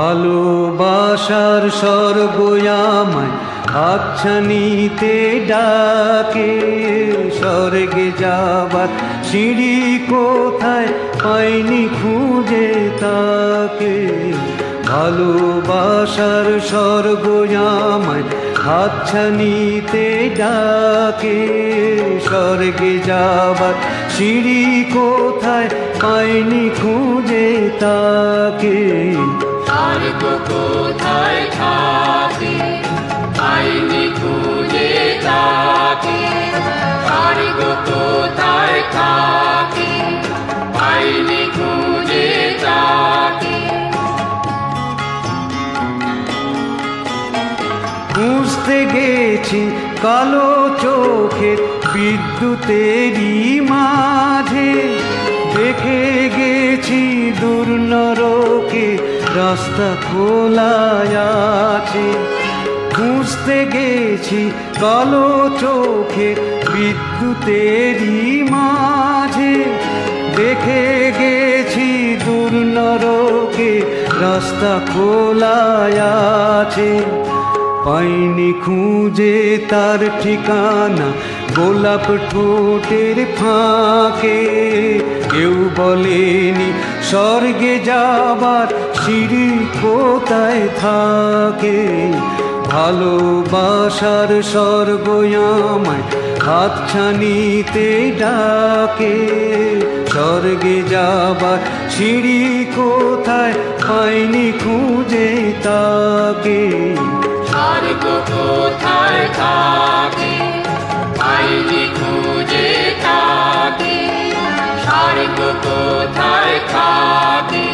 ভালোবাসার স্বর্গ আমায় হাতছানিতে ডাকে, স্বর্গে যাবার সিঁড়ি কোথায় পাইনি খুঁজে তাকে। ভালোবাসার স্বর্গ আমায় হাতছানিতে ডাকে, স্বর্গে যাবার সিঁড়ি কোথায় পাইনি খুঁজে তাকে। স্বর্গ কোথায় থাকে পাইনি খুঁজে তাকে, স্বর্গ কোথায় থাকে পাইনি খুঁজে তাকে। খুঁজতে গেছি কালো চোখের বিদ্যুতেরই মাঝে, দেখে গেছি দূর নরকে রাস্তা খোলা আছে। খুঁজতে গেছি কালো চোখে বিদ্যুতেরই মাঝে, দেখে গেছি দূর নরকে রাস্তা খোলা আছে। পাইনি খুঁজে তার ঠিকানা গোলাপ ঠোঁটের ফাঁকে, কেউ বলেনি স্বর্গে যাবার সিঁড়ি কোথায় থাকে। ভালোবাসার স্বর্গ আমায় হাতছানিতে ডাকে, স্বর্গে যাবার সিঁড়ি কোথায় পাইনি খুঁজে তাকে। স্বর্গ কোথায় থাকে পাইনি খুঁজে তাকে, স্বর্গ কোথায় থাকে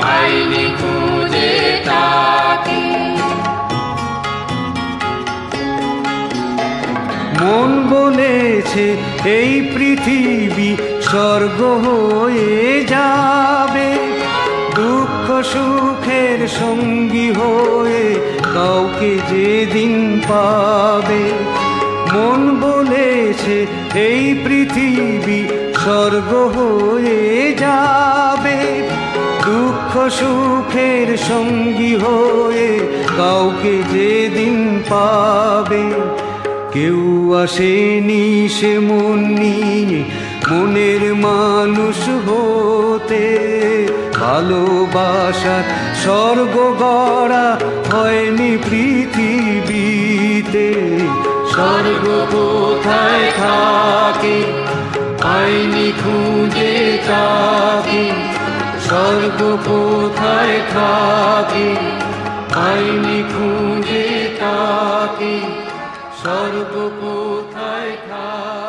পাইনি খুঁজে তাকে। মন বলেছে এই পৃথিবী স্বর্গ হয়ে যাবে, দুঃখ সুখের সঙ্গী হয়ে কাউকে যেদিন পাবে। মন বলেছে এই পৃথিবী স্বর্গ হয়ে যাবে, দুঃখ সুখের সঙ্গী হয়ে কাউকে যেদিন পাবে। কেউ আসেনি সে মন নিয়ে মনের মানুষ হতে, ভালোবাসার স্বর্গ গড়া হয়নি পৃথিবীতে। স্বর্গ কোথায় থাকে পাইনি খুঁজে তাকে, স্বর্গ কোথায় থাকে পাইনি খুঁজে তাকে, স্বর্গ কোথায় থাকে।